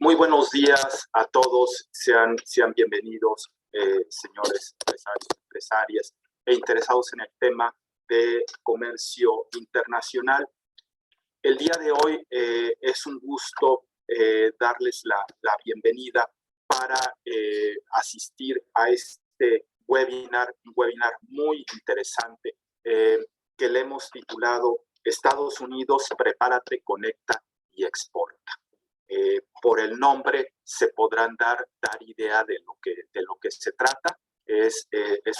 Muy buenos días a todos, sean bienvenidos, señores empresarios, empresarias e interesados en el tema de comercio internacional. El día de hoy es un gusto darles la bienvenida para asistir a este webinar, un webinar muy interesante que le hemos titulado Estados Unidos, prepárate, conecta y exporta. Por el nombre se podrán dar idea de lo que se trata. Es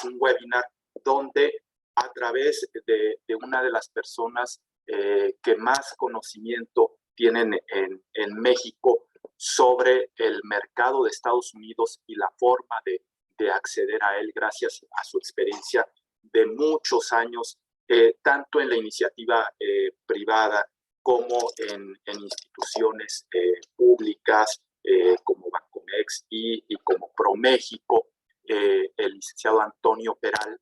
un webinar donde a través de una de las personas que más conocimiento tienen en México sobre el mercado de Estados Unidos y la forma de acceder a él gracias a su experiencia de muchos años, tanto en la iniciativa privada como en instituciones públicas como Bancomex y como ProMéxico, el licenciado Antonio Peral,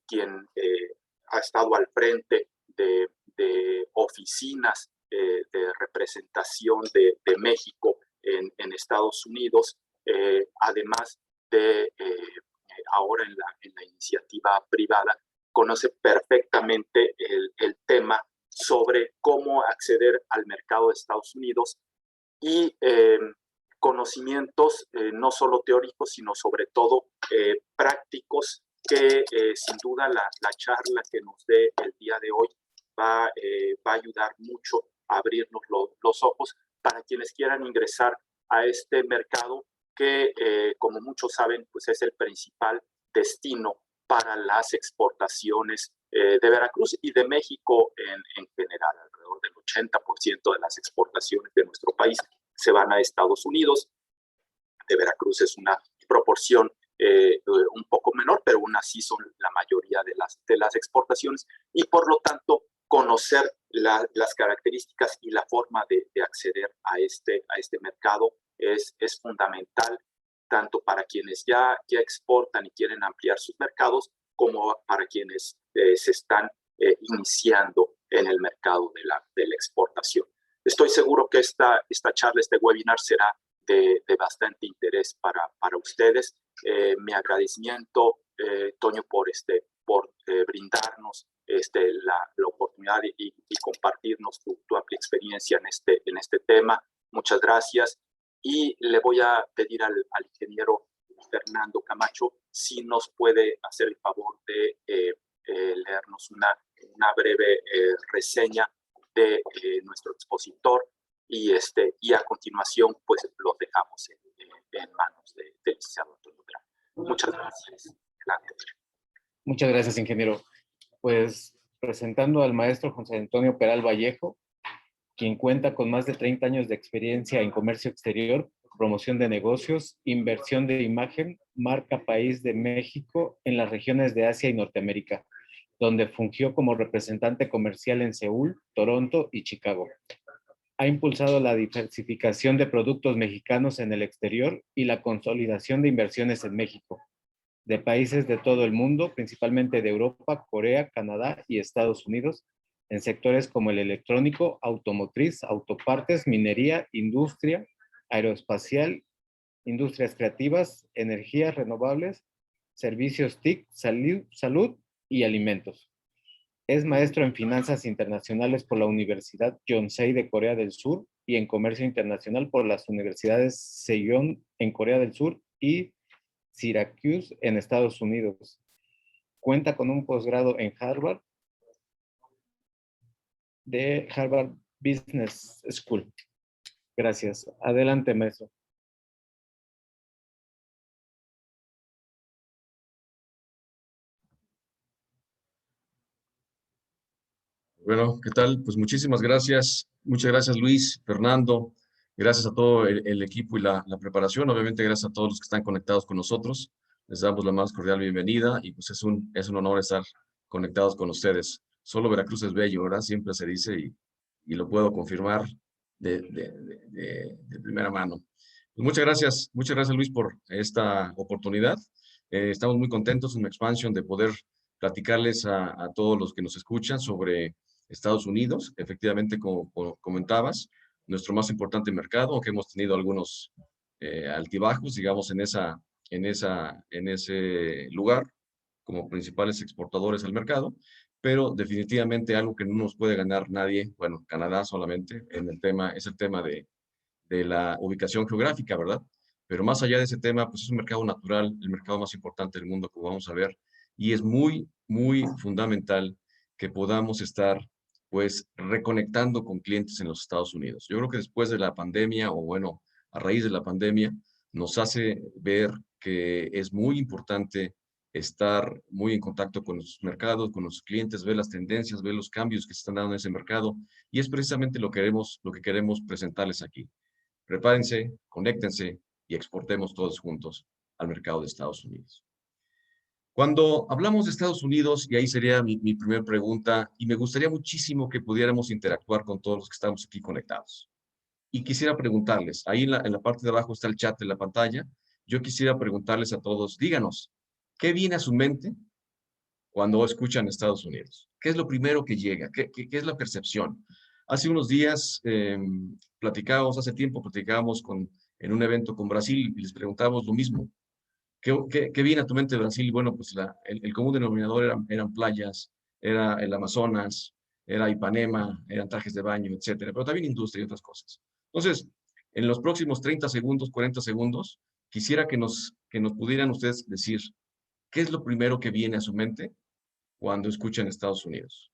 quien ha estado al frente de oficinas de representación de México en Estados Unidos, además de ahora en la iniciativa privada, conoce perfectamente el tema sobre cómo acceder al mercado de Estados Unidos y conocimientos no solo teóricos, sino sobre todo prácticos que sin duda la charla que nos dé el día de hoy va a ayudar mucho a abrirnos los ojos para quienes quieran ingresar a este mercado que, como muchos saben, pues es el principal destino para las exportaciones de Veracruz y de México en general. Alrededor del 80% de las exportaciones de nuestro país se van a Estados Unidos. De Veracruz es una proporción un poco menor, pero aún así son la mayoría de las exportaciones y por lo tanto conocer las características y la forma de acceder a este mercado es fundamental, tanto para quienes ya exportan y quieren ampliar sus mercados, como para quienes se están iniciando en el mercado de la exportación. Estoy seguro que esta charla, este webinar será de bastante interés para ustedes. Mi agradecimiento, Toño, por brindarnos la oportunidad y compartirnos tu amplia experiencia en este tema. Muchas gracias. Y le voy a pedir al ingeniero Fernando Camacho si nos puede hacer el favor de leernos una breve reseña de nuestro expositor y a continuación pues los dejamos en manos del licenciado Antonio Peral. Muchas gracias. Adelante. Muchas gracias, ingeniero. Pues presentando al maestro José Antonio Peral Vallejo, quien cuenta con más de 30 años de experiencia en comercio exterior, promoción de negocios, inversión de imagen, marca país de México en las regiones de Asia y Norteamérica, donde fungió como representante comercial en Seúl, Toronto y Chicago. Ha impulsado la diversificación de productos mexicanos en el exterior y la consolidación de inversiones en México, de países de todo el mundo, principalmente de Europa, Corea, Canadá y Estados Unidos, en sectores como el electrónico, automotriz, autopartes, minería, industria, aeroespacial, industrias creativas, energías renovables, servicios TIC, salud y alimentos. Es maestro en finanzas internacionales por la Universidad Yonsei de Corea del Sur y en comercio internacional por las universidades Sejong en Corea del Sur y Syracuse en Estados Unidos. Cuenta con un posgrado en Harvard de Harvard Business School. Gracias. Adelante, maestro. Bueno, ¿qué tal? Pues muchísimas gracias. Muchas gracias, Luis, Fernando. Gracias a todo el equipo y la preparación. Obviamente, gracias a todos los que están conectados con nosotros. Les damos la más cordial bienvenida y pues es un honor estar conectados con ustedes. Solo Veracruz es bello, ¿verdad? Siempre se dice y lo puedo confirmar de primera mano. Pues muchas gracias, Luis, por esta oportunidad. Estamos muy contentos en Expansión de poder platicarles a todos los que nos escuchan sobre Estados Unidos. Efectivamente, como comentabas, nuestro más importante mercado, aunque hemos tenido algunos altibajos, digamos, en ese lugar, como principales exportadores al mercado, pero definitivamente algo que no nos puede ganar nadie, bueno, Canadá solamente, es el tema de la ubicación geográfica, ¿verdad? Pero más allá de ese tema, pues es un mercado natural, el mercado más importante del mundo, como vamos a ver, y es muy, muy fundamental que podamos estar, pues, reconectando con clientes en los Estados Unidos. Yo creo que después de la pandemia, o bueno, a raíz de la pandemia, nos hace ver que es muy importante estar muy en contacto con los mercados, con los clientes, ver las tendencias, ver los cambios que se están dando en ese mercado, y es precisamente lo que queremos presentarles aquí. Prepárense, conéctense y exportemos todos juntos al mercado de Estados Unidos. Cuando hablamos de Estados Unidos, y ahí sería mi primera pregunta, y me gustaría muchísimo que pudiéramos interactuar con todos los que estamos aquí conectados. Y quisiera preguntarles, ahí en la parte de abajo está el chat de la pantalla, yo quisiera preguntarles a todos, díganos, ¿qué viene a su mente cuando escuchan Estados Unidos? ¿Qué es lo primero que llega? ¿Qué es la percepción? Hace unos días hace tiempo platicábamos en un evento con Brasil y les preguntábamos lo mismo. ¿Qué viene a tu mente de Brasil? Bueno, pues el común denominador eran playas, era el Amazonas, era Ipanema, eran trajes de baño, etcétera, pero también industria y otras cosas. Entonces, en los próximos 30 segundos, 40 segundos, quisiera que nos pudieran ustedes decir qué es lo primero que viene a su mente cuando escuchan Estados Unidos.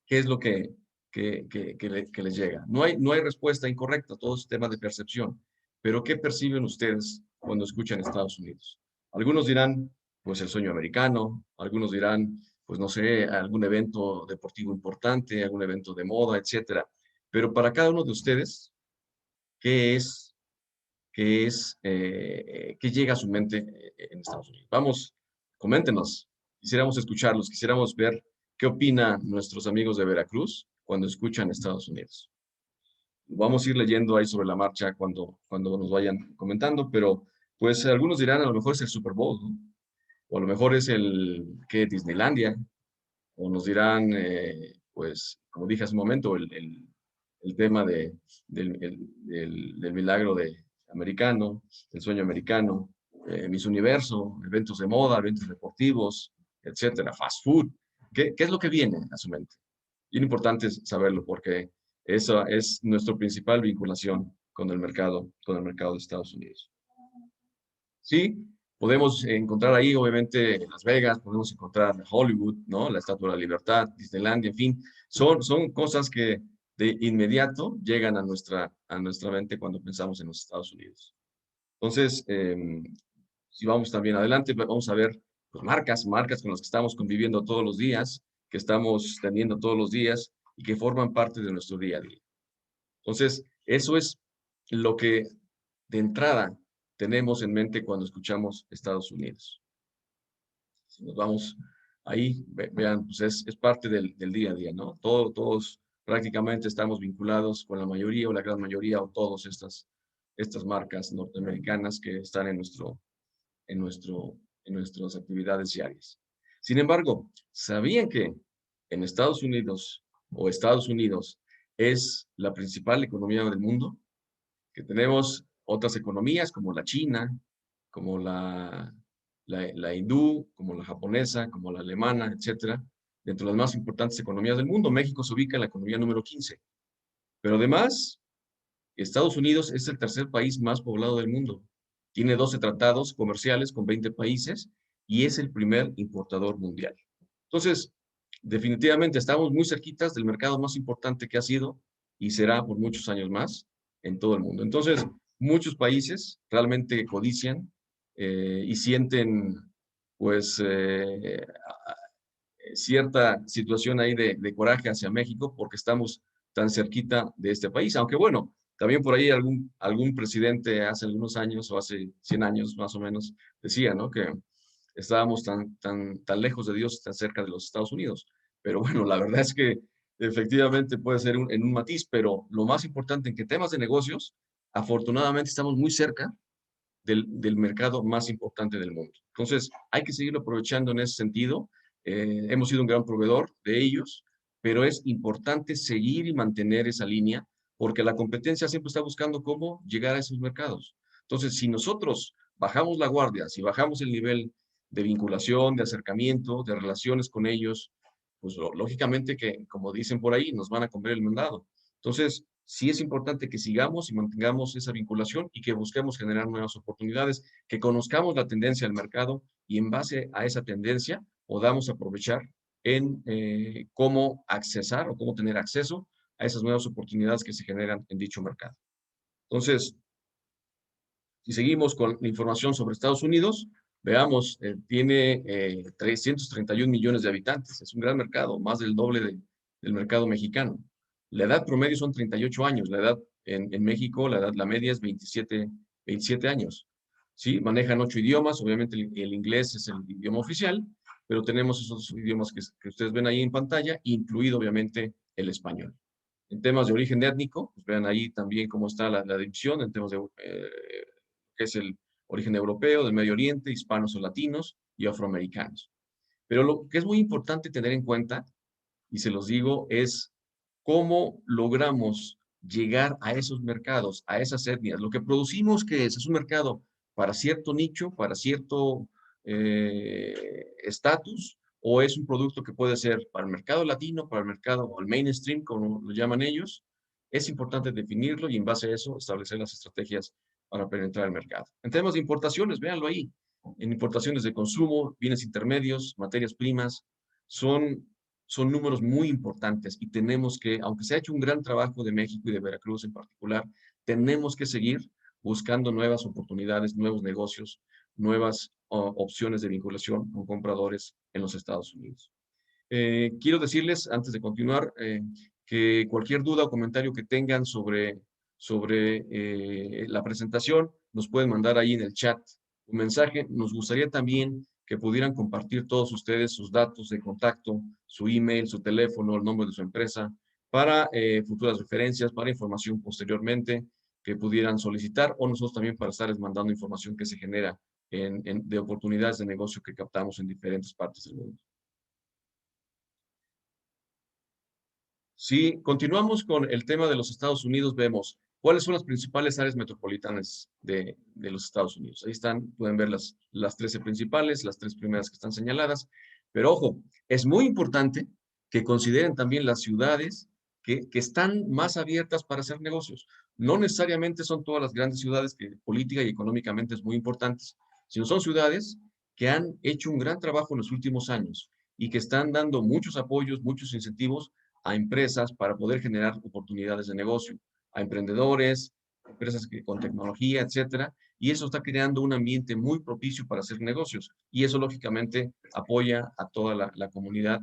¿Qué es lo que les llega? No hay respuesta incorrecta, todo es tema de percepción. Pero ¿qué perciben ustedes cuando escuchan Estados Unidos? Algunos dirán, pues el sueño americano, algunos dirán, pues no sé, algún evento deportivo importante, algún evento de moda, etcétera. Pero para cada uno de ustedes, ¿qué llega a su mente en Estados Unidos? Vamos, coméntenos. Quisiéramos escucharlos, quisiéramos ver qué opinan nuestros amigos de Veracruz cuando escuchan Estados Unidos. Vamos a ir leyendo ahí sobre la marcha cuando nos vayan comentando, pero pues algunos dirán a lo mejor es el Super Bowl, ¿no? O a lo mejor es Disneylandia, o nos dirán, pues, como dije hace un momento, el tema del milagro americano, el sueño americano, Miss Universo, eventos de moda, eventos deportivos, etcétera, fast food. ¿Qué es lo que viene a su mente? Bien importante saberlo porque esa es nuestra principal vinculación con el mercado de Estados Unidos. Sí, podemos encontrar ahí, obviamente, Las Vegas, podemos encontrar Hollywood, ¿no? La Estatua de la Libertad, Disneylandia, en fin, son cosas que de inmediato llegan a nuestra mente cuando pensamos en los Estados Unidos. Entonces, si vamos también adelante, vamos a ver pues, marcas con las que estamos conviviendo todos los días, que estamos teniendo todos los días y que forman parte de nuestro día a día. Entonces, eso es lo que de entrada tenemos en mente cuando escuchamos Estados Unidos. Si nos vamos ahí, vean, pues es parte del día a día, ¿no? Todos prácticamente estamos vinculados con la mayoría o la gran mayoría o todas estas marcas norteamericanas que están en nuestras actividades diarias. Sin embargo, ¿sabían que en Estados Unidos es la principal economía del mundo? Que tenemos otras economías como la China, como la hindú, como la japonesa, como la alemana, etcétera, dentro de las más importantes economías del mundo. México se ubica en la economía número 15. Pero además, Estados Unidos es el tercer país más poblado del mundo. Tiene 12 tratados comerciales con 20 países y es el primer importador mundial. Entonces, definitivamente estamos muy cerquitas del mercado más importante que ha sido y será por muchos años más en todo el mundo. Entonces, muchos países realmente codician y sienten pues cierta situación ahí de coraje hacia México porque estamos tan cerquita de este país. Aunque bueno, también por ahí algún presidente hace algunos años o hace 100 años más o menos decía, ¿no? Que estábamos tan lejos de Dios, tan cerca de los Estados Unidos. Pero bueno, la verdad es que efectivamente puede ser en un matiz, pero lo más importante en que temas de negocios, afortunadamente estamos muy cerca del mercado más importante del mundo. Entonces, hay que seguirlo aprovechando en ese sentido. Hemos sido un gran proveedor de ellos, pero es importante seguir y mantener esa línea porque la competencia siempre está buscando cómo llegar a esos mercados. Entonces, si nosotros bajamos la guardia, si bajamos el nivel de vinculación, de acercamiento, de relaciones con ellos, pues lógicamente que, como dicen por ahí, nos van a comer el mandado. Entonces, sí es importante que sigamos y mantengamos esa vinculación y que busquemos generar nuevas oportunidades, que conozcamos la tendencia del mercado y en base a esa tendencia podamos aprovechar en cómo accesar o cómo tener acceso a esas nuevas oportunidades que se generan en dicho mercado. Entonces, si seguimos con la información sobre Estados Unidos, veamos, tiene 331 millones de habitantes. Es un gran mercado, más del doble del mercado mexicano. La edad promedio son 38 años. La edad en México, la media es 27 años. Sí, manejan 8 idiomas. Obviamente el inglés es el idioma oficial, pero tenemos esos idiomas que ustedes ven ahí en pantalla, incluido obviamente el español. En temas de origen étnico, pues vean ahí también cómo está la división en temas de que es el origen europeo, del Medio Oriente, hispanos o latinos y afroamericanos. Pero lo que es muy importante tener en cuenta, y se los digo, es cómo logramos llegar a esos mercados, a esas etnias. Lo que producimos, ¿qué es? Es un mercado para cierto nicho, para cierto estatus, o es un producto que puede ser para el mercado latino, para el mercado o el mainstream, como lo llaman ellos. Es importante definirlo y en base a eso establecer las estrategias para penetrar el mercado. En temas de importaciones, véanlo ahí. En importaciones de consumo, bienes intermedios, materias primas, son números muy importantes y tenemos que, aunque se ha hecho un gran trabajo de México y de Veracruz en particular, tenemos que seguir buscando nuevas oportunidades, nuevos negocios, nuevas opciones de vinculación con compradores en los Estados Unidos. Quiero decirles, antes de continuar, que cualquier duda o comentario que tengan sobre la presentación, nos pueden mandar ahí en el chat un mensaje. Nos gustaría también que pudieran compartir todos ustedes sus datos de contacto, su email, su teléfono, el nombre de su empresa, para futuras referencias, para información posteriormente que pudieran solicitar, o nosotros también para estarles mandando información que se genera de oportunidades de negocio que captamos en diferentes partes del mundo. Si continuamos con el tema de los Estados Unidos, vemos cuáles son las principales áreas metropolitanas de los Estados Unidos. Ahí están, pueden ver las 13 principales, las 3 primeras que están señaladas. Pero ojo, es muy importante que consideren también las ciudades que están más abiertas para hacer negocios. No necesariamente son todas las grandes ciudades que política y económicamente es muy importantes, sino son ciudades que han hecho un gran trabajo en los últimos años y que están dando muchos apoyos, muchos incentivos a empresas para poder generar oportunidades de negocio, a emprendedores, empresas con tecnología, etcétera, y eso está creando un ambiente muy propicio para hacer negocios, y eso lógicamente apoya a toda la comunidad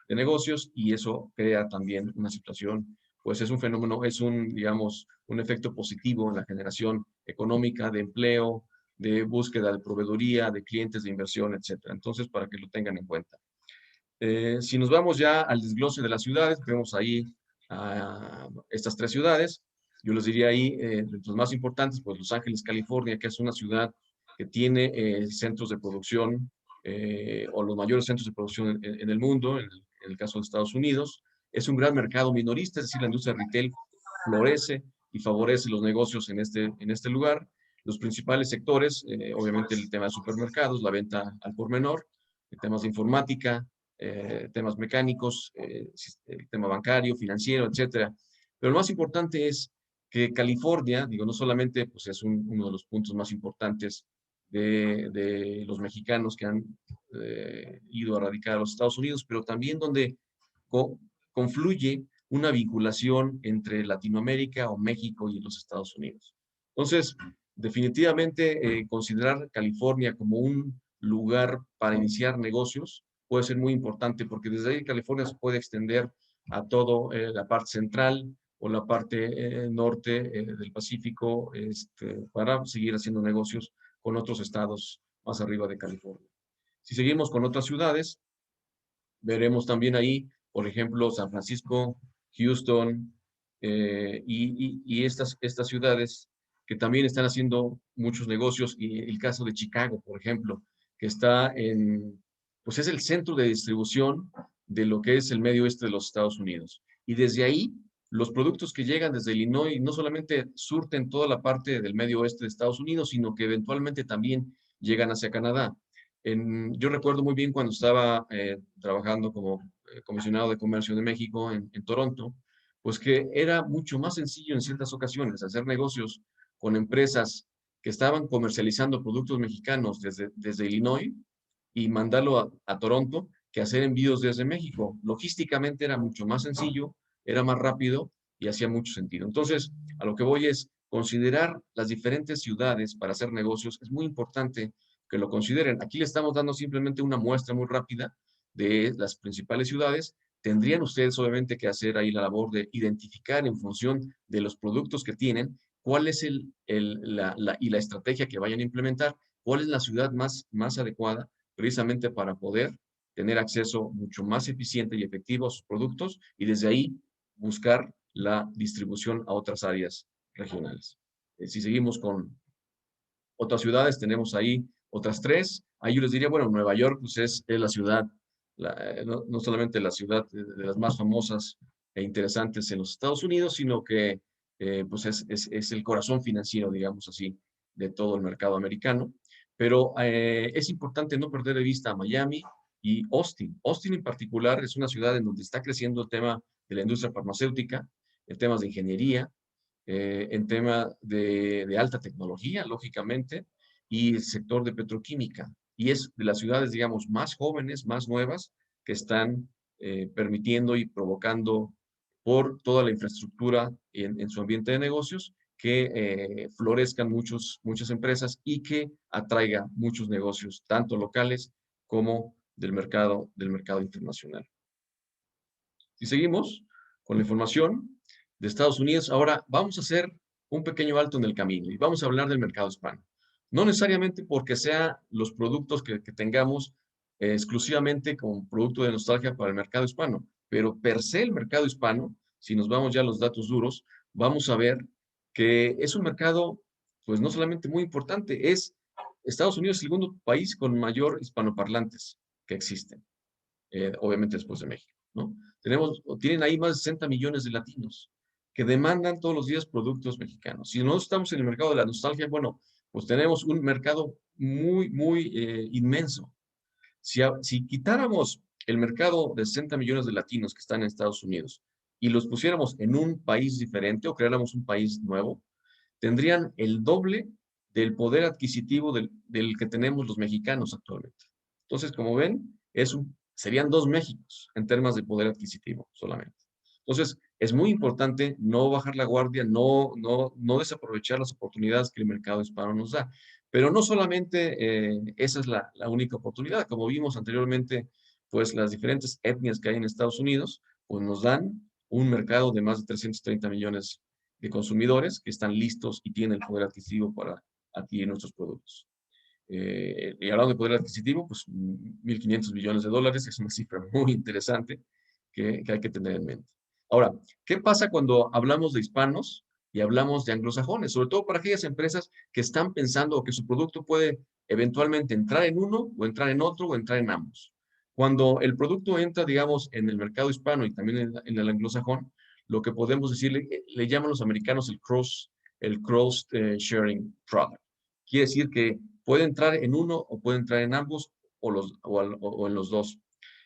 de negocios, y eso crea también una situación, pues es un fenómeno, es digamos, un efecto positivo en la generación económica, de empleo, de búsqueda de proveeduría, de clientes de inversión, etcétera. Entonces, para que lo tengan en cuenta. Si nos vamos ya al desglose de las ciudades, vemos ahí estas 3 ciudades. Yo les diría ahí, de los más importantes, pues Los Ángeles, California, que es una ciudad que tiene centros de producción o los mayores centros de producción en el mundo, en el caso de Estados Unidos. Es un gran mercado minorista, es decir, la industria retail florece y favorece los negocios en este lugar. Los principales sectores, obviamente el tema de supermercados, la venta al por menor, temas de informática, temas mecánicos, el tema bancario, financiero, etcétera. Pero lo más importante es que California, digo, no solamente pues, es uno de los puntos más importantes de los mexicanos que han ido a radicar a los Estados Unidos, pero también donde confluye una vinculación entre Latinoamérica o México y los Estados Unidos. Entonces, definitivamente considerar California como un lugar para iniciar negocios puede ser muy importante porque desde ahí California se puede extender a toda la parte central o la parte norte del Pacífico para seguir haciendo negocios con otros estados más arriba de California. Si seguimos con otras ciudades, veremos también ahí, por ejemplo, San Francisco, Houston y estas ciudades que también están haciendo muchos negocios, y el caso de Chicago, por ejemplo, que está pues es el centro de distribución de lo que es el medio oeste de los Estados Unidos. Y desde ahí los productos que llegan desde Illinois no solamente surten toda la parte del medio oeste de Estados Unidos, sino que eventualmente también llegan hacia Canadá. Yo recuerdo muy bien cuando estaba trabajando como comisionado de comercio de México en Toronto, pues que era mucho más sencillo en ciertas ocasiones hacer negocios con empresas que estaban comercializando productos mexicanos desde Illinois y mandarlo a Toronto que hacer envíos desde México. Logísticamente era mucho más sencillo, era más rápido y hacía mucho sentido. Entonces, a lo que voy es considerar las diferentes ciudades para hacer negocios. Es muy importante que lo consideren. Aquí le estamos dando simplemente una muestra muy rápida de las principales ciudades. Tendrían ustedes obviamente que hacer ahí la labor de identificar en función de los productos que tienen, cuál es la estrategia que vayan a implementar, cuál es la ciudad más adecuada precisamente para poder tener acceso mucho más eficiente y efectivo a sus productos y desde ahí buscar la distribución a otras áreas regionales. Si seguimos con otras ciudades, tenemos ahí otras tres. Ahí yo les diría, bueno, Nueva York pues es la ciudad, no solamente la ciudad de las más famosas e interesantes en los Estados Unidos, sino que pues es el corazón financiero, digamos así, de todo el mercado americano. Pero es importante no perder de vista a Miami y Austin. Austin en particular es una ciudad en donde está creciendo el tema de la industria farmacéutica, en temas de ingeniería, en tema de alta tecnología, lógicamente, y el sector de petroquímica. Y es de las ciudades, digamos, más jóvenes, más nuevas, que están permitiendo y provocando por toda la infraestructura en su ambiente de negocios, que florezcan muchas empresas y que atraiga muchos negocios, tanto locales como del mercado internacional. Si seguimos con la información de Estados Unidos, ahora vamos a hacer un pequeño alto en el camino y vamos a hablar del mercado hispano. No necesariamente porque sean los productos que tengamos exclusivamente como producto de nostalgia para el mercado hispano, pero per se el mercado hispano, si nos vamos ya a los datos duros, vamos a ver que es un mercado, pues no solamente muy importante, es Estados Unidos el segundo país con mayor hispanoparlantes que existen, obviamente después de México, ¿no? Tienen ahí más de 60 millones de latinos que demandan todos los días productos mexicanos. Si no estamos en el mercado de la nostalgia, bueno, pues tenemos un mercado muy inmenso. Si quitáramos el mercado de 60 millones de latinos que están en Estados Unidos y los pusiéramos en un país diferente o creáramos un país nuevo, tendrían el doble del poder adquisitivo del que tenemos los mexicanos actualmente. Entonces, como ven, serían dos Méxicos en temas de poder adquisitivo solamente. Entonces, es muy importante no bajar la guardia, no desaprovechar las oportunidades que el mercado hispano nos da. Pero no solamente esa es la única oportunidad. Como vimos anteriormente, pues las diferentes etnias que hay en Estados Unidos, pues nos dan un mercado de más de 330 millones de consumidores que están listos y tienen el poder adquisitivo para adquirir nuestros productos. Y hablando de poder adquisitivo, pues 1.500 millones de dólares es una cifra muy interesante que hay que tener en mente. Ahora, ¿qué pasa cuando hablamos de hispanos y hablamos de anglosajones? Sobre todo para aquellas empresas que están pensando o que su producto puede eventualmente entrar en uno o entrar en otro o entrar en ambos. Cuando el producto entra, digamos, en el mercado hispano y también en el anglosajón, lo que podemos decirle, le llaman los americanos el cross sharing product. Quiere decir que puede entrar en uno o puede entrar en ambos o en los dos.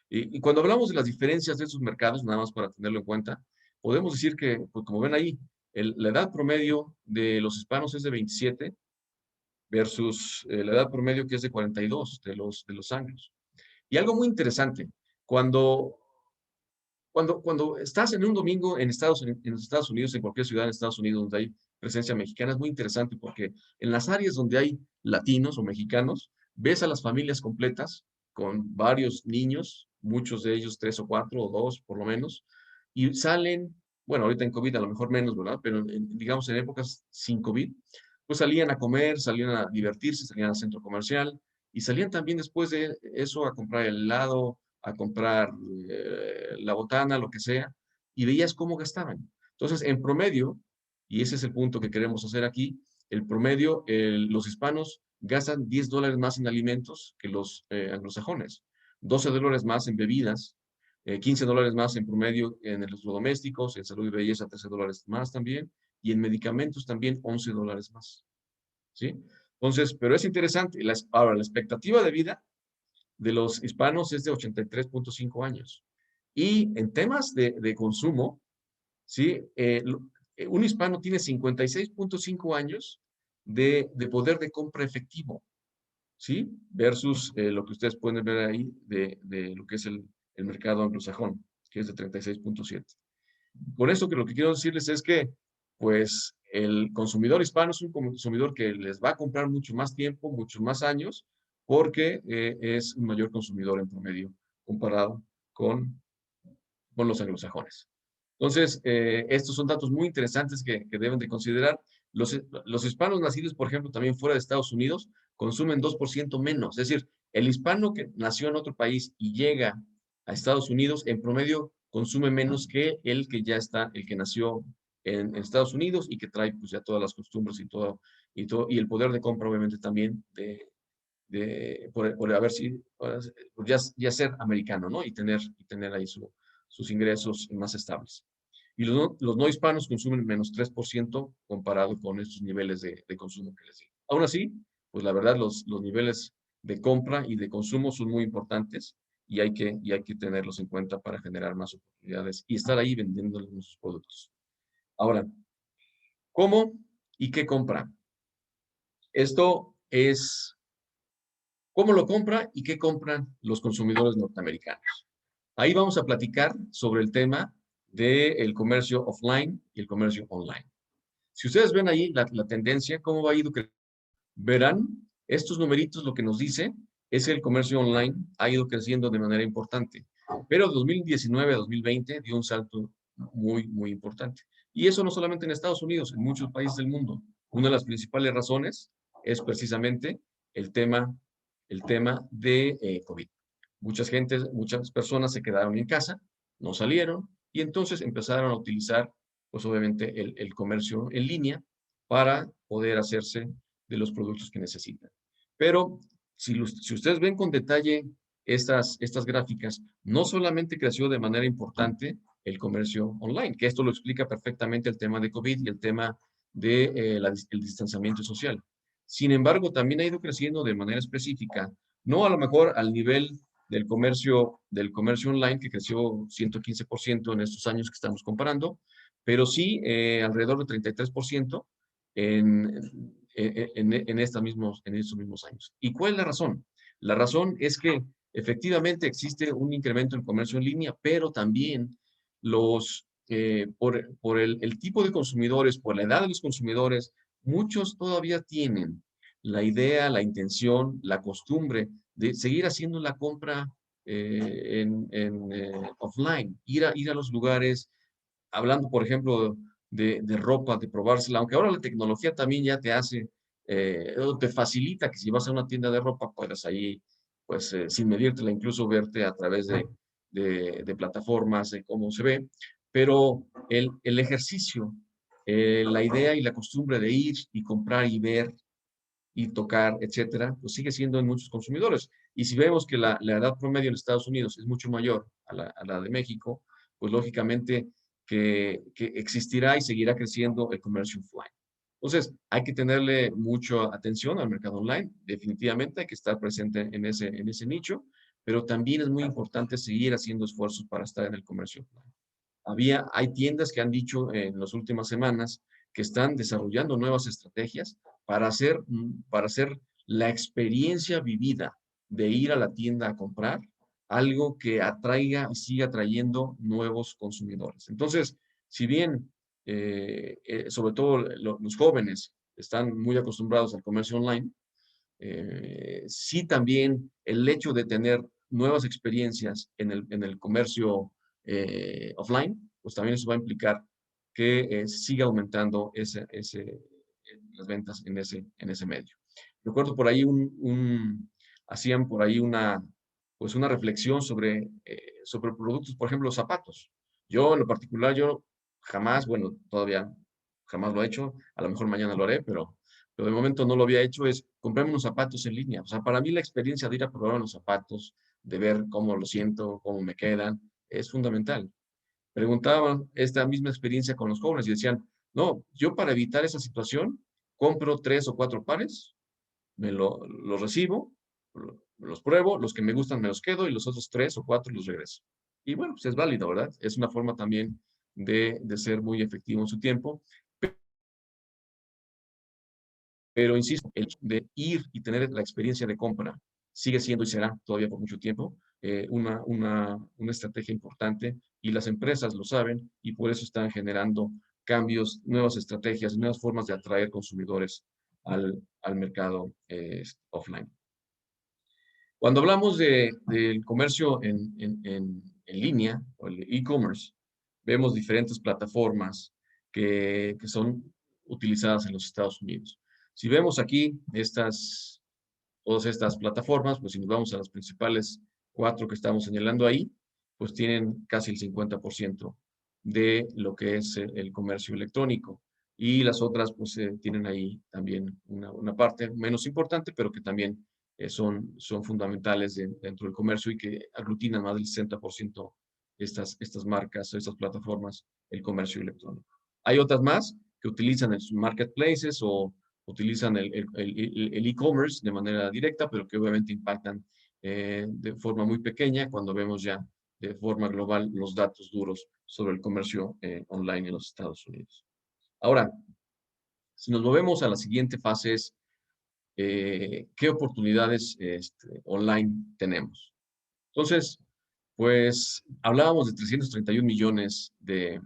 Y cuando hablamos de las diferencias de esos mercados, nada más para tenerlo en cuenta, podemos decir que, pues como ven ahí, la edad promedio de los hispanos es de 27 versus la edad promedio que es de 42 de los anglos. Y algo muy interesante, cuando estás en un domingo en los Estados Unidos, en cualquier ciudad en Estados Unidos donde hay presencia mexicana, es muy interesante porque en las áreas donde hay latinos o mexicanos, ves a las familias completas con varios niños, muchos de ellos 3 o 4 o 2 por lo menos, y salen, bueno, ahorita en COVID a lo mejor menos, ¿verdad? Pero digamos en épocas sin COVID, pues salían a comer, salían a divertirse, salían al centro comercial y salían también después de eso a comprar el helado, a comprar la botana, lo que sea, y veías cómo gastaban. Entonces, en promedio, y ese es el punto que queremos hacer aquí, el promedio, los hispanos gastan $10 más en alimentos que los anglosajones, $12 más en bebidas, $15 más en promedio en electrodomésticos, en salud y belleza $13 más también, y en medicamentos también $11 más. ¿Sí? Entonces, pero es interesante. Ahora, la expectativa de vida de los hispanos es de 83.5 años. Y en temas de consumo, ¿sí? Un hispano tiene 56.5 años de poder de compra efectivo, ¿sí? Versus lo que ustedes pueden ver ahí de lo que es el mercado anglosajón, que es de 36.7. Con esto que lo que quiero decirles es que, pues, el consumidor hispano es un consumidor que les va a comprar mucho más tiempo, muchos más años, porque es un mayor consumidor en promedio comparado con los anglosajones. Entonces, estos son datos muy interesantes que deben de considerar. Los hispanos nacidos, por ejemplo, también fuera de Estados Unidos, consumen 2% menos. Es decir, el hispano que nació en otro país y llega a Estados Unidos, en promedio consume menos que el que ya está, el que nació en Estados Unidos y que trae pues ya todas las costumbres y el poder de compra, obviamente, también por haber sido, por ya ser americano, ¿no? Y tener ahí sus ingresos más estables. Y los no hispanos consumen menos 3% comparado con estos niveles de consumo que les digo. Aún así, pues la verdad, los niveles de compra y de consumo son muy importantes y hay que tenerlos en cuenta para generar más oportunidades y estar ahí vendiendo nuestros productos. Ahora, ¿cómo y qué compra? Esto es cómo lo compra y qué compran los consumidores norteamericanos. Ahí vamos a platicar sobre el tema del comercio offline y el comercio online. Si ustedes ven ahí la tendencia, cómo va a ir, verán estos numeritos, lo que nos dice es que el comercio online ha ido creciendo de manera importante, pero de 2019 a 2020 dio un salto muy, muy importante. Y eso no solamente en Estados Unidos, en muchos países del mundo. Una de las principales razones es precisamente el tema de COVID. Muchas personas se quedaron en casa, no salieron, y entonces empezaron a utilizar, pues obviamente, el comercio en línea para poder hacerse de los productos que necesitan. Pero si ustedes ven con detalle estas gráficas, no solamente creció de manera importante el comercio online, que esto lo explica perfectamente el tema de COVID y el tema del distanciamiento social. Sin embargo, también ha ido creciendo de manera específica, no a lo mejor al nivel del comercio online, que creció 115% en estos años que estamos comparando, pero sí alrededor de 33% en estos mismos años. ¿Y cuál es la razón? La razón es que efectivamente existe un incremento en el comercio en línea, pero también por el tipo de consumidores, por la edad de los consumidores, muchos todavía tienen la idea, la intención, la costumbre de seguir haciendo la compra offline, ir a los lugares, hablando, por ejemplo, de ropa, de probársela, aunque ahora la tecnología también ya te facilita que si vas a una tienda de ropa, puedas ahí, pues, sin medírtela, incluso verte a través de plataformas, de cómo se ve, pero el ejercicio, la idea y la costumbre de ir y comprar y ver y tocar, etcétera, pues sigue siendo en muchos consumidores. Y si vemos que la edad promedio en Estados Unidos es mucho mayor a la de México, pues lógicamente que existirá y seguirá creciendo el comercio offline. Entonces, hay que tenerle mucha atención al mercado online. Definitivamente hay que estar presente en ese nicho, pero también es muy importante seguir haciendo esfuerzos para estar en el comercio offline. Hay tiendas que han dicho en las últimas semanas que están desarrollando nuevas estrategias para hacer la experiencia vivida de ir a la tienda a comprar algo que atraiga y siga atrayendo nuevos consumidores. Entonces, si bien, sobre todo los jóvenes están muy acostumbrados al comercio online, sí también el hecho de tener nuevas experiencias en el comercio offline, pues también eso va a implicar que siga aumentando las ventas en ese medio. Recuerdo por ahí hacían por ahí una reflexión sobre productos, por ejemplo, los zapatos. Yo en lo particular, yo jamás, bueno, todavía jamás lo he hecho, a lo mejor mañana lo haré, pero de momento no lo había hecho, es comprarme unos zapatos en línea. O sea, para mí la experiencia de ir a probar unos zapatos, de ver cómo lo siento, cómo me quedan, es fundamental. Preguntaban esta misma experiencia con los jóvenes y decían, no, yo para evitar esa situación, compro 3 o 4 pares, los recibo, los pruebo, los que me gustan me los quedo y los otros 3 o 4 los regreso. Y bueno, pues es válido, ¿verdad? Es una forma también de ser muy efectivo en su tiempo. Pero insisto, el hecho de ir y tener la experiencia de compra sigue siendo y será todavía por mucho tiempo una estrategia importante y las empresas lo saben y por eso están generando cambios, nuevas estrategias, nuevas formas de atraer consumidores al mercado offline. Cuando hablamos del comercio en línea o el e-commerce, vemos diferentes plataformas que son utilizadas en los Estados Unidos. Si vemos aquí todas estas plataformas, pues si nos vamos a las principales 4 que estamos señalando ahí, pues tienen casi el 50% de lo que es el comercio electrónico. Y las otras, pues tienen ahí también una parte menos importante, pero que también son fundamentales dentro del comercio y que aglutinan más del 60% estas marcas, estas plataformas, el comercio electrónico. Hay otras más que utilizan sus marketplaces o utilizan el e-commerce de manera directa, pero que obviamente impactan de forma muy pequeña cuando vemos ya de forma global los datos duros sobre el comercio online en los Estados Unidos. Ahora, si nos movemos a la siguiente fase es ¿qué oportunidades online tenemos? Entonces, pues hablábamos de 331 millones de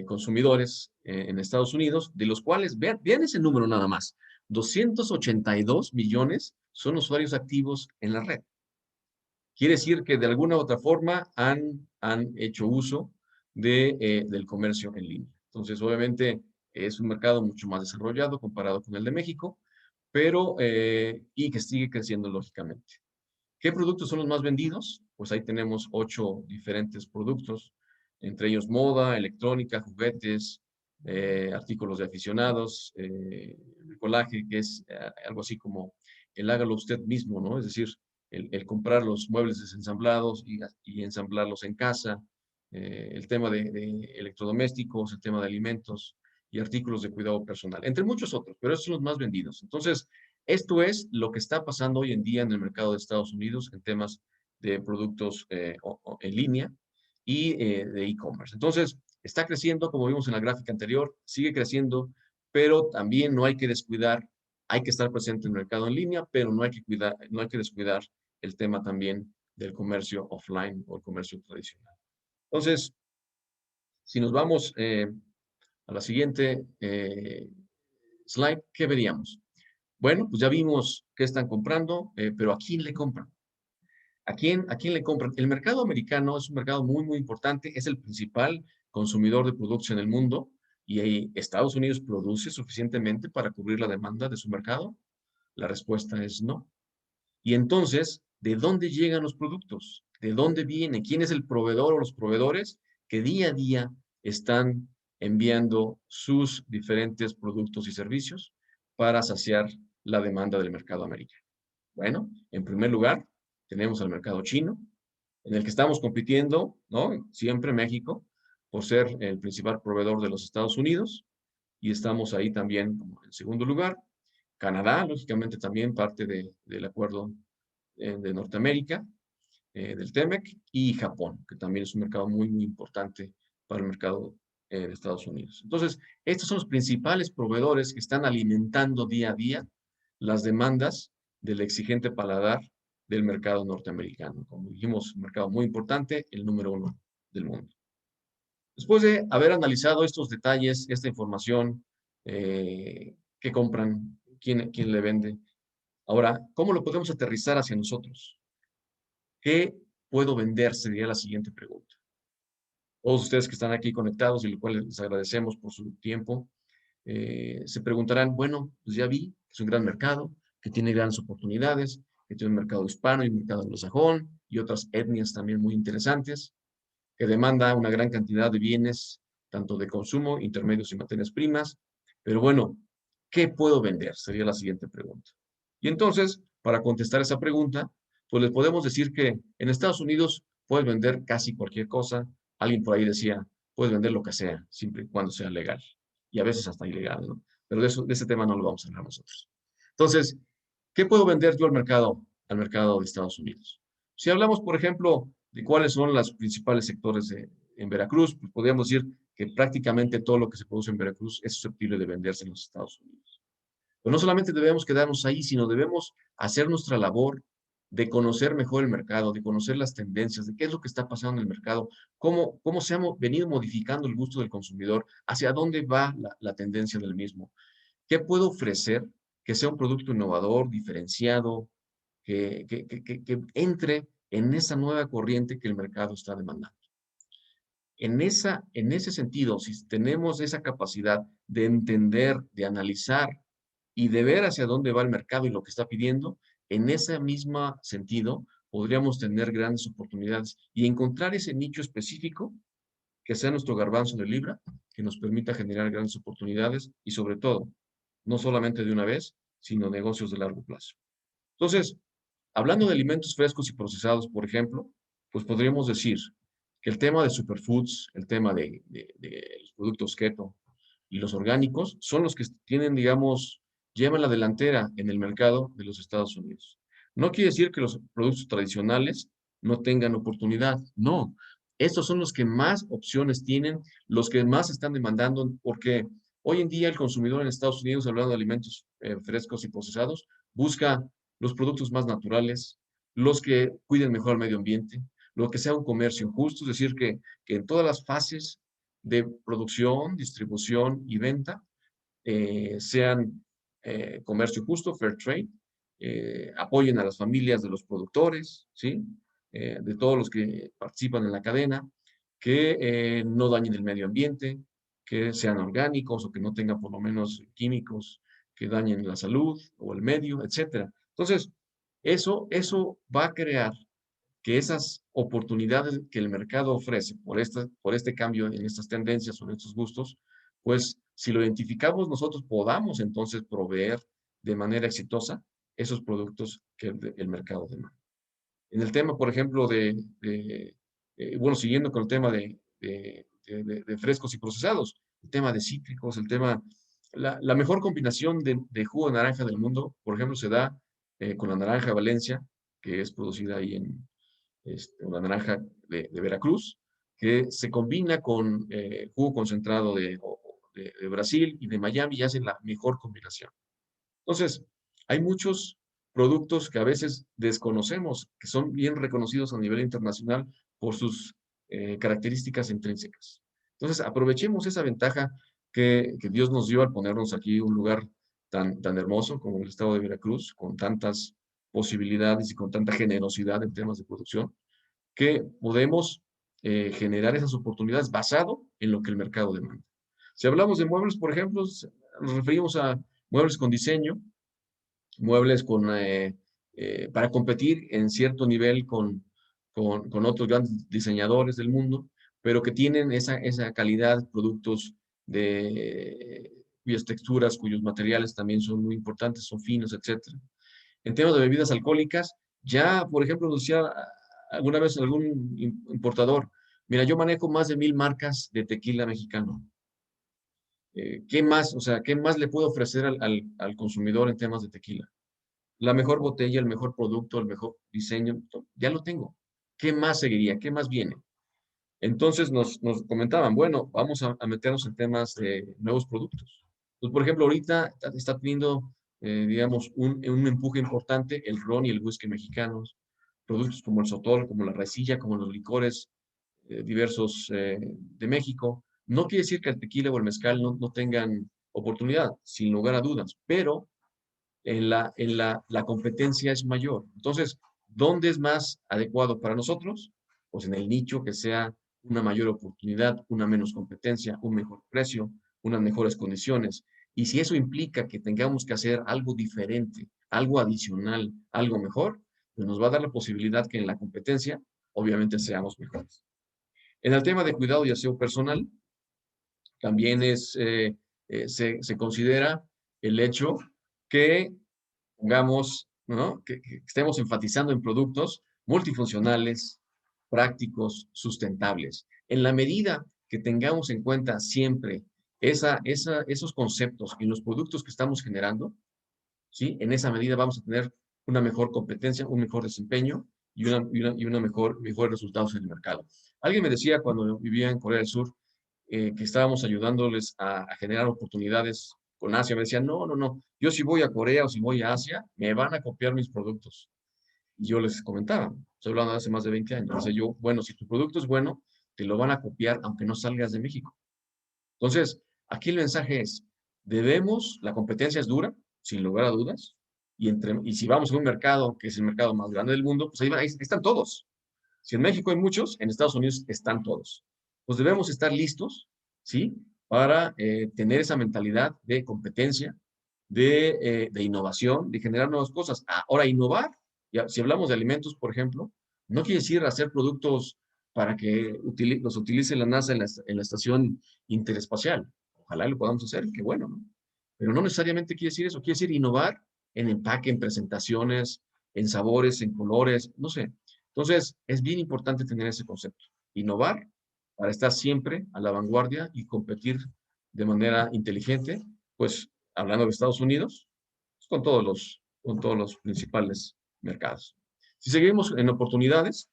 consumidores en Estados Unidos, de los cuales, vean ese número nada más, 282 millones son usuarios activos en la red. Quiere decir que de alguna u otra forma han hecho uso del comercio en línea. Entonces, obviamente, es un mercado mucho más desarrollado comparado con el de México, pero, y que sigue creciendo lógicamente. ¿Qué productos son los más vendidos? Pues ahí tenemos 8 diferentes productos, entre ellos moda, electrónica, juguetes, artículos de aficionados, bricolaje, que es algo así como el hágalo usted mismo, ¿no? Es decir, el comprar los muebles desensamblados y ensamblarlos en casa, el tema de electrodomésticos, el tema de alimentos y artículos de cuidado personal, entre muchos otros, pero esos son los más vendidos. Entonces, esto es lo que está pasando hoy en día en el mercado de Estados Unidos en temas de productos en línea y de e-commerce. Entonces, está creciendo, como vimos en la gráfica anterior, sigue creciendo, pero también no hay que descuidar, hay que estar presente en el mercado en línea, pero no hay que descuidar el tema también del comercio offline o el comercio tradicional. Entonces, si nos vamos a la siguiente slide, ¿qué veríamos? Bueno, pues ya vimos qué están comprando, pero ¿a quién le compran? ¿A quién le compran? El mercado americano es un mercado muy, muy importante, es el principal consumidor de productos en el mundo y Estados Unidos produce suficientemente para cubrir la demanda de su mercado. La respuesta es no. Y entonces, ¿de dónde llegan los productos? ¿De dónde viene? ¿Quién es el proveedor o los proveedores que día a día están enviando sus diferentes productos y servicios para saciar la demanda del mercado americano? Bueno, en primer lugar, tenemos al mercado chino, en el que estamos compitiendo, ¿no? Siempre México, por ser el principal proveedor de los Estados Unidos, y estamos ahí también como en segundo lugar. Canadá, lógicamente, también parte del acuerdo de Norteamérica, del TEMEC, y Japón, que también es un mercado muy, muy importante para el mercado de Estados Unidos. Entonces, estos son los principales proveedores que están alimentando día a día las demandas del exigente paladar del mercado norteamericano. Como dijimos, un mercado muy importante, el número 1 del mundo. Después de haber analizado estos detalles, esta información, qué compran, quién le vende, ahora, ¿cómo lo podemos aterrizar hacia nosotros? ¿Qué puedo vender? Sería la siguiente pregunta. Todos ustedes que están aquí conectados y lo cual les agradecemos por su tiempo, se preguntarán, bueno, pues ya vi que es un gran mercado, que tiene grandes oportunidades, que tiene un mercado hispano y un mercado anglosajón y otras etnias también muy interesantes, que demanda una gran cantidad de bienes, tanto de consumo, intermedios y materias primas. Pero bueno, ¿qué puedo vender? Sería la siguiente pregunta. Y entonces, para contestar esa pregunta, pues les podemos decir que en Estados Unidos puedes vender casi cualquier cosa. Alguien por ahí decía, puedes vender lo que sea, siempre y cuando sea legal. Y a veces hasta ilegal, ¿no? Pero de ese tema no lo vamos a hablar nosotros. Entonces, ¿qué puedo vender yo al mercado de Estados Unidos? Si hablamos, por ejemplo, de cuáles son los principales sectores en Veracruz, pues podríamos decir que prácticamente todo lo que se produce en Veracruz es susceptible de venderse en los Estados Unidos. Pero no solamente debemos quedarnos ahí, sino debemos hacer nuestra labor de conocer mejor el mercado, de conocer las tendencias, de qué es lo que está pasando en el mercado, cómo se ha venido modificando el gusto del consumidor, hacia dónde va la tendencia del mismo. ¿Qué puedo ofrecer que sea un producto innovador, diferenciado, que entre en esa nueva corriente que el mercado está demandando? En ese sentido, si tenemos esa capacidad de entender, de analizar y de ver hacia dónde va el mercado y lo que está pidiendo, en ese mismo sentido podríamos tener grandes oportunidades y encontrar ese nicho específico que sea nuestro garbanzo de libra, que nos permita generar grandes oportunidades y sobre todo, no solamente de una vez, sino negocios de largo plazo. Entonces, hablando de alimentos frescos y procesados, por ejemplo, pues podríamos decir que el tema de superfoods, el tema de los productos keto y los orgánicos son los que tienen, digamos, llevan la delantera en el mercado de los Estados Unidos. No quiere decir que los productos tradicionales no tengan oportunidad, no. Estos son los que más opciones tienen, los que más están demandando, porque hoy en día el consumidor en Estados Unidos, hablando de alimentos frescos y procesados, busca los productos más naturales, los que cuiden mejor el medio ambiente, lo que sea un comercio justo, es decir, que en todas las fases de producción, distribución y venta sean comercio justo, fair trade, apoyen a las familias de los productores, ¿sí? De todos los que participan en la cadena, que no dañen el medio ambiente, que sean orgánicos o que no tengan por lo menos químicos que dañen la salud o el medio, etcétera. Entonces, eso va a crear que esas oportunidades que el mercado ofrece por este cambio en estas tendencias o en estos gustos, pues si lo identificamos nosotros podamos entonces proveer de manera exitosa esos productos que el mercado demanda. En el tema, por ejemplo, bueno, siguiendo con el tema de frescos y procesados, el tema de cítricos, la mejor combinación de jugo de naranja del mundo, por ejemplo, se da con la naranja Valencia, que es producida ahí una naranja de Veracruz, que se combina con jugo concentrado de Brasil y de Miami y hace la mejor combinación. Entonces, hay muchos productos que a veces desconocemos, que son bien reconocidos a nivel internacional por sus características intrínsecas. Entonces, aprovechemos esa ventaja que Dios nos dio al ponernos aquí un lugar tan hermoso como el estado de Veracruz, con tantas posibilidades y con tanta generosidad en temas de producción, que podemos generar esas oportunidades basado en lo que el mercado demanda. Si hablamos de muebles, por ejemplo, nos referimos a muebles con diseño, muebles para competir en cierto nivel con otros grandes diseñadores del mundo, pero que tienen esa calidad, productos cuyas texturas, cuyos materiales también son muy importantes, son finos, etc. En temas de bebidas alcohólicas, ya, por ejemplo, nos decía alguna vez algún importador, mira, yo manejo más de 1000 marcas de tequila mexicano. ¿Qué más? O sea, ¿qué más le puedo ofrecer al consumidor en temas de tequila? La mejor botella, el mejor producto, el mejor diseño, ya lo tengo. ¿Qué más seguiría? ¿Qué más viene? Entonces nos comentaban, bueno, vamos a meternos en temas de nuevos productos. Pues, por ejemplo, ahorita está teniendo, digamos, un empuje importante el ron y el whisky mexicanos, productos como el sotol, como la raicilla, como los licores diversos de México. No quiere decir que el tequila o el mezcal no tengan oportunidad, sin lugar a dudas, pero la competencia es mayor. Entonces, ¿dónde es más adecuado para nosotros? Pues en el nicho que sea una mayor oportunidad, una menos competencia, un mejor precio, unas mejores condiciones. Y si eso implica que tengamos que hacer algo diferente, algo adicional, algo mejor, pues nos va a dar la posibilidad que en la competencia, obviamente, seamos mejores. En el tema de cuidado y aseo personal, también se considera el hecho que pongamos, ¿no? que estemos enfatizando en productos multifuncionales, prácticos, sustentables. En la medida que tengamos en cuenta siempre esos conceptos en los productos que estamos generando, ¿sí? En esa medida vamos a tener una mejor competencia, un mejor desempeño y una mejores resultados en el mercado. Alguien me decía cuando vivía en Corea del Sur que estábamos ayudándoles a generar oportunidades con Asia. Me decían, no, no, no, yo si voy a Corea o si voy a Asia, me van a copiar mis productos. Y yo les comentaba, estoy hablando de hace más de 20 años. Dice yo, bueno, si tu producto es bueno, te lo van a copiar aunque no salgas de México. Entonces, aquí el mensaje es, la competencia es dura, sin lugar a dudas, y si vamos a un mercado que es el mercado más grande del mundo, pues ahí están todos. Si en México hay muchos, en Estados Unidos están todos. Pues debemos estar listos, ¿sí? Para tener esa mentalidad de competencia, de innovación, de generar nuevas cosas. Ahora, innovar, si hablamos de alimentos, por ejemplo, no quiere decir hacer productos para que los utilice la NASA en la estación interespacial. Ojalá lo podamos hacer, qué bueno, ¿no? Pero no necesariamente quiere decir eso, quiere decir innovar en empaque, en presentaciones, en sabores, en colores, no sé. Entonces, es bien importante tener ese concepto. Innovar para estar siempre a la vanguardia y competir de manera inteligente, pues hablando de Estados Unidos, pues, con todos los principales mercados. Si seguimos en oportunidades,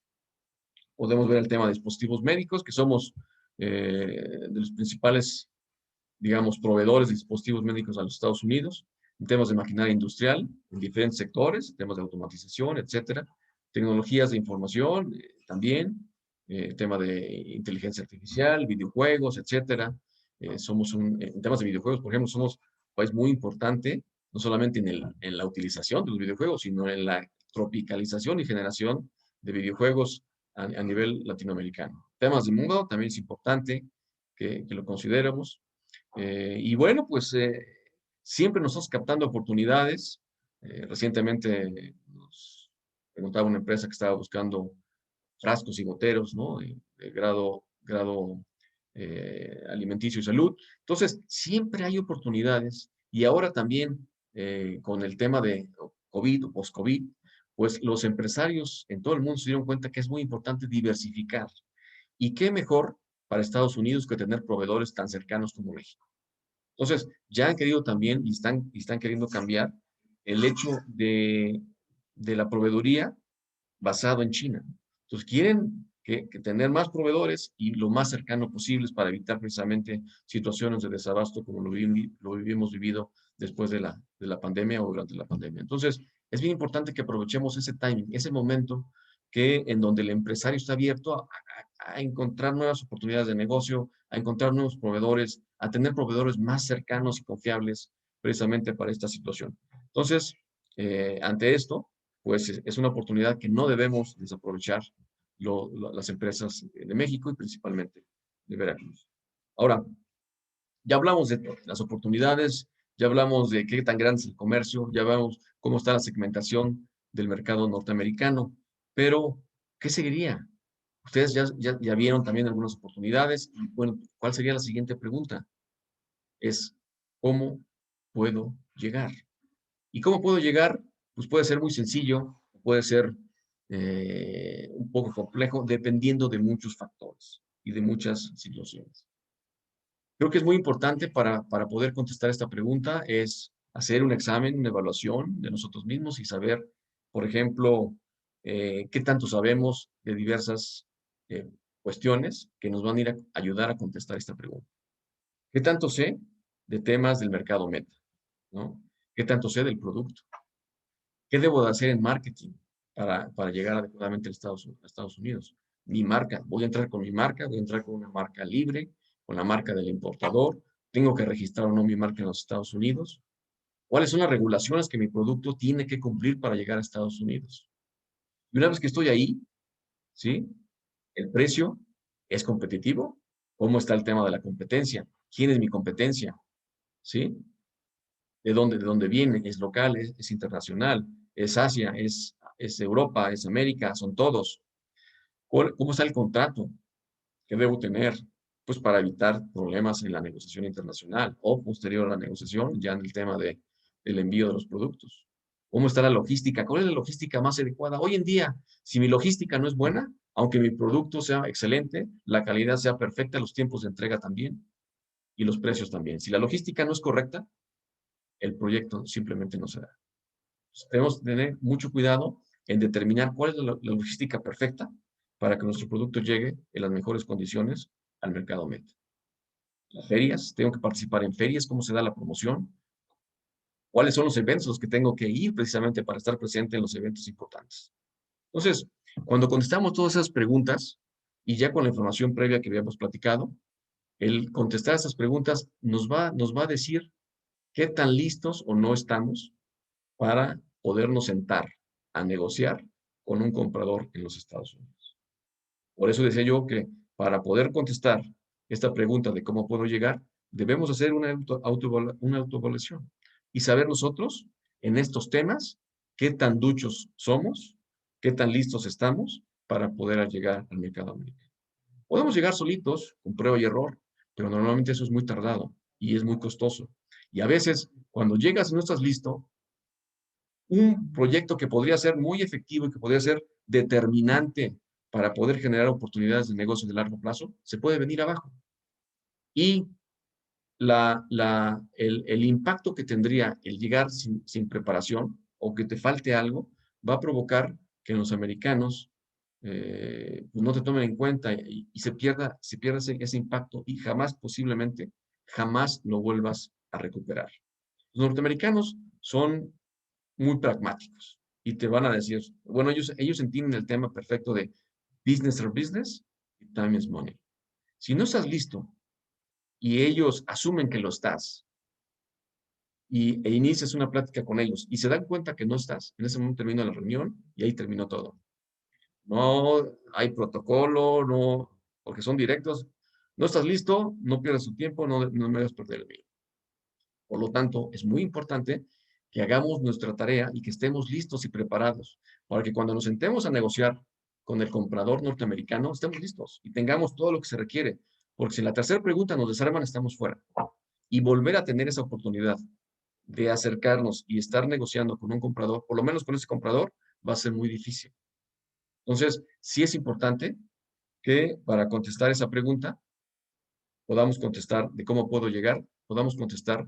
podemos ver el tema de dispositivos médicos, que somos de los principales, digamos, proveedores de dispositivos médicos a los Estados Unidos, en temas de maquinaria industrial, en diferentes sectores, temas de automatización, etcétera, tecnologías de información, también, tema de inteligencia artificial, videojuegos, etcétera. En temas de videojuegos, por ejemplo, somos un país muy importante, no solamente en la utilización de los videojuegos, sino en la tropicalización y generación de videojuegos a nivel latinoamericano. Temas de mundo también es importante que lo consideremos. Y bueno, pues siempre nos estamos captando oportunidades. Recientemente nos preguntaba una empresa que estaba buscando frascos y goteros, ¿no? De grado alimenticio y salud. Entonces, siempre hay oportunidades y ahora también con el tema de COVID o post-COVID, pues los empresarios en todo el mundo se dieron cuenta que es muy importante diversificar. ¿Y qué mejor para Estados Unidos que tener proveedores tan cercanos como México? Entonces, ya han querido también y están queriendo cambiar el hecho de la proveeduría basado en China. Entonces, quieren que tener más proveedores y lo más cercano posibles para evitar precisamente situaciones de desabasto como lo vivimos vivido después de la pandemia o durante la pandemia. Entonces, es bien importante que aprovechemos ese timing, ese momento en donde el empresario está abierto a encontrar nuevas oportunidades de negocio, a encontrar nuevos proveedores, a tener proveedores más cercanos y confiables precisamente para esta situación. Entonces, ante esto, pues es una oportunidad que no debemos desaprovechar las empresas de México y principalmente de Veracruz. Ahora, ya hablamos de las oportunidades, ya hablamos de qué tan grande es el comercio, ya hablamos cómo está la segmentación del mercado norteamericano, pero ¿qué seguiría? Ustedes ya vieron también algunas oportunidades y bueno, ¿cuál sería la siguiente pregunta? Es, ¿cómo puedo llegar? ¿Y cómo puedo llegar? Pues puede ser muy sencillo, puede ser un poco complejo, dependiendo de muchos factores y de muchas situaciones. Creo que es muy importante para poder contestar esta pregunta es hacer un examen, una evaluación de nosotros mismos y saber, por ejemplo, qué tanto sabemos de diversas cuestiones que nos van a ir a ayudar a contestar esta pregunta. ¿Qué tanto sé de temas del mercado meta? ¿No? ¿Qué tanto sé del producto? ¿Qué debo de hacer en marketing para llegar adecuadamente a Estados Unidos? Mi marca, voy a entrar con mi marca, voy a entrar con una marca libre, con la marca del importador, tengo que registrar o no mi marca en los Estados Unidos. ¿Cuáles son las regulaciones que mi producto tiene que cumplir para llegar a Estados Unidos? Y una vez que estoy ahí, ¿sí? ¿El precio es competitivo? ¿Cómo está el tema de la competencia? ¿Quién es mi competencia? ¿Sí? ¿De dónde viene? ¿Es local? ¿Es internacional? ¿Es Asia? ¿Es Europa? ¿Es América? Son todos. ¿Cómo está el contrato que debo tener? Pues para evitar problemas en la negociación internacional o posterior a la negociación, ya en el tema del envío de los productos. ¿Cómo está la logística? ¿Cuál es la logística más adecuada? Hoy en día, si mi logística no es buena, Aunque mi producto sea excelente, la calidad sea perfecta, los tiempos de entrega también y los precios también. Si la logística no es correcta, el proyecto simplemente no se da. Entonces, tenemos que tener mucho cuidado en determinar cuál es la logística perfecta para que nuestro producto llegue en las mejores condiciones al mercado meta. Las ferias, tengo que participar en ferias, cómo se da la promoción, cuáles son los eventos a los que tengo que ir precisamente para estar presente en los eventos importantes. Entonces, cuando contestamos todas esas preguntas, y ya con la información previa que habíamos platicado, el contestar esas preguntas nos va a decir qué tan listos o no estamos para podernos sentar a negociar con un comprador en los Estados Unidos. Por eso decía yo que para poder contestar esta pregunta de cómo puedo llegar, debemos hacer una autoevaluación y saber nosotros en estos temas qué tan duchos somos, qué tan listos estamos para poder llegar al mercado americano. Podemos llegar solitos, con prueba y error, pero normalmente eso es muy tardado y es muy costoso. Y a veces, cuando llegas y no estás listo, un proyecto que podría ser muy efectivo y que podría ser determinante para poder generar oportunidades de negocio de largo plazo, se puede venir abajo. Y el impacto que tendría el llegar sin preparación o que te falte algo, va a provocar que los americanos pues no te tomen en cuenta y se pierda ese impacto y jamás, posiblemente, jamás lo vuelvas a recuperar. Los norteamericanos son muy pragmáticos y te van a decir, bueno, ellos entienden el tema perfecto de business or business y time is money. Si no estás listo y ellos asumen que lo estás e inicias una plática con ellos y se dan cuenta que no estás, en ese momento termina la reunión y ahí terminó todo. No hay protocolo, no, porque son directos. No estás listo, no pierdas tu tiempo, no me hagas perder el mío. Por lo tanto, es muy importante que hagamos nuestra tarea y que estemos listos y preparados para que cuando nos sentemos a negociar con el comprador norteamericano, estemos listos y tengamos todo lo que se requiere. Porque si en la tercera pregunta nos desarman, estamos fuera. Y volver a tener esa oportunidad de acercarnos y estar negociando con un comprador, por lo menos con ese comprador, va a ser muy difícil. Entonces, sí es importante que para contestar esa pregunta, podamos contestar de cómo puedo llegar, podamos contestar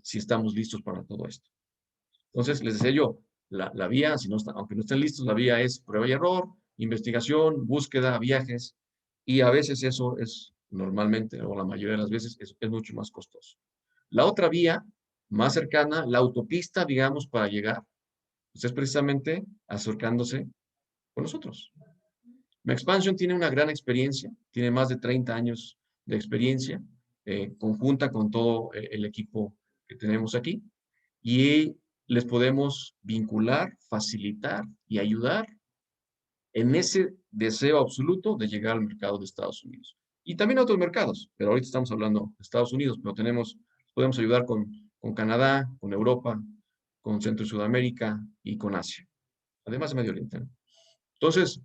si estamos listos para todo esto. Entonces, les decía yo, la vía, si no está, aunque no estén listos, la vía es prueba y error, investigación, búsqueda, viajes, y a veces eso es normalmente, o la mayoría de las veces, es mucho más costoso. La otra vía, más cercana, la autopista, digamos, para llegar, pues es precisamente acercándose con nosotros. Expansion tiene una gran experiencia, tiene más de 30 años de experiencia, conjunta con todo el equipo que tenemos aquí, y les podemos vincular, facilitar y ayudar en ese deseo absoluto de llegar al mercado de Estados Unidos. Y también a otros mercados, pero ahorita estamos hablando de Estados Unidos, pero podemos ayudar con Canadá, con Europa, con Centro y Sudamérica y con Asia, además de Medio Oriente, ¿no? Entonces,